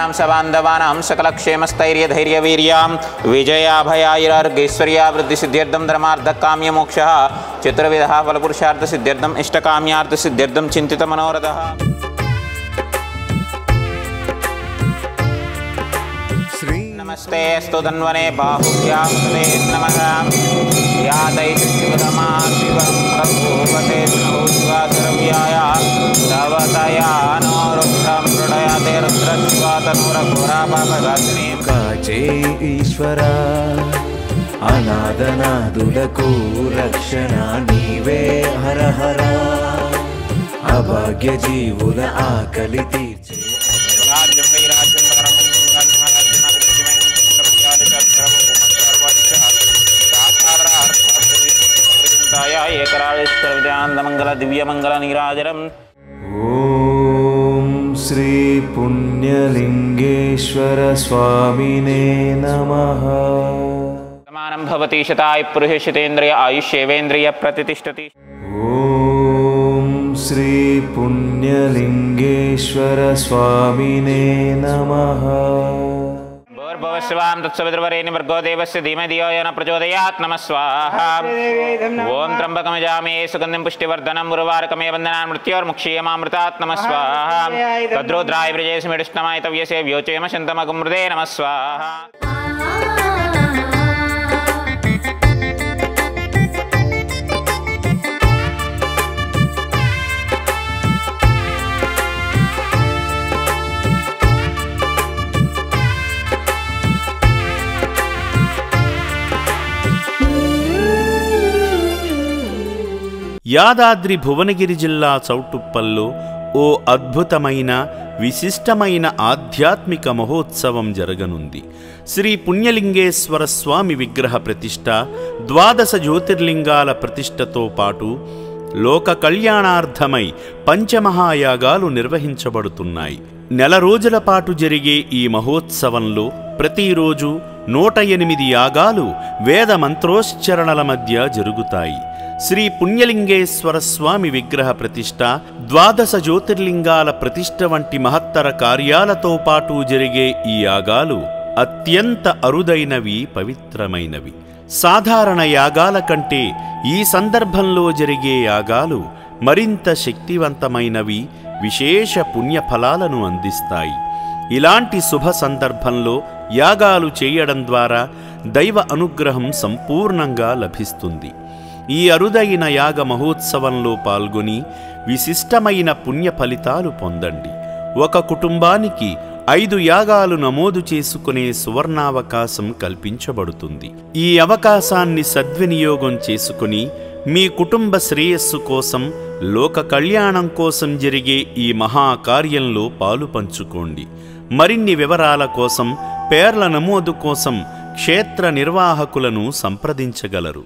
लोकानां सबान्धवानां सकलक्षेमस्थैर्यधैर्यवीर्यां विजयाभयायुरारोग्यैश्वर्यावृद्धिसिद्ध्यर्थं धर्मार्थकाम्यमोक्षः चतुर्विधः फलपुरुषार्थसिद्ध्यर्थम् इष्टकाम्यार्थसिद्ध्यर्थं चिन्तितमनोरथः। नमस्ते स्तु धन्वने बाहुभ्यां ते नमः या दैशिवतमा शिवं प्रभुवते स्नोद्वासरव्याय तवतया नो रुद्रं मृडयते रुद्रशिवा तनुरघोरापापघासिनी काचे ईश्वरा अनादनादुలకు రక్షణ నీవే హర హర అభాగ్య జీవుల ఆకలి తీర్చే రాజ్యం వైరాజ్యం ఏకరాళేశ్వర దివ్యమంగళ నీరాజనం। ఓం శ్రీ పుణ్యలింగేశ్వర స్వామినే నమః। సమానం భవతి శతాయు పురుషేంద్రియ ఆయుష్యేవేంద్రియ ప్రతిష్టతి। ఓం శ్రీ పుణ్యలింగేశ్వర స్వామినే నమః। भूर्भुवस्वां तत्सवितुर्वरेण्यं भर्गो देवस्य धीमहि धियो यो न प्रचोदयात् नमः स्वाहा। ओं त्र्यम्बकमजामहे सुगन्धिं पुष्टिवर्धनम् उर्वारुकमेव वन्दनान् मृत्योर्मुक्षीयमामृतात् नमः स्वाहा। तद्रुद्राय व्रजेस्मिष्टमाय तव्यसे व्योचेम शन्तमगुमृदे नमः स्वाहा। యాదాద్రి భువనగిరి జిల్లా చౌటుప్పల్లో ఓ అద్భుతమైన విశిష్టమైన ఆధ్యాత్మిక మహోత్సవం జరగనుంది। శ్రీ పుణ్యలింగేశ్వర స్వామి విగ్రహ ప్రతిష్ఠ, 12 జ్యోతిర్లింగాల ప్రతిష్ఠతో పాటు లోక కళ్యాణార్థమై పంచమహాయాగాలు నిర్వహించబడుతున్నాయి। నెల రోజుల పాటు జరిగే ఈ మహోత్సవంలో ప్రతిరోజు 108 యాగాలు వేద మంత్రోచ్చరణల మధ్య జరుగుతాయి। శ్రీ పుణ్యలింగేశ్వర స్వామి విగ్రహ ప్రతిష్ఠ, 12 జ్యోతిర్లింగాల ప్రతిష్ఠ వంటి మహత్తర కార్యాలతో పాటు జరిగే ఈ యాగాలు అత్యంత అరుదైనవి, పవిత్రమైనవి। సాధారణ యాగాల కంటే ఈ సందర్భంలో జరిగే యాగాలు మరింత శక్తివంతమైనవి, విశేష పుణ్యఫలాలను అందిస్తాయి। ఇలాంటి శుభ సందర్భంలో యాగాలు చేయడం ద్వారా దైవ అనుగ్రహం సంపూర్ణంగా లభిస్తుంది। ఈ అరుదైన యాగ మహోత్సవంలో పాల్గొని విశిష్టమైన పుణ్య ఫలితాలు పొందండి। ఒక కుటుంబానికి 5 యాగాలు నమోదు చేసుకునే సువర్ణావకాశం కల్పించబడుతుంది। ఈ అవకాశాన్ని సద్వినియోగం చేసుకుని మీ కుటుంబ శ్రేయస్సు కోసం, లోక కళ్యాణం కోసం జరిగే ఈ మహాకార్యంలో పాలు పంచుకోండి। మరిన్ని వివరాల కోసం, పేర్ల నమోదు కోసం క్షేత్ర నిర్వాహకులను సంప్రదించగలరు।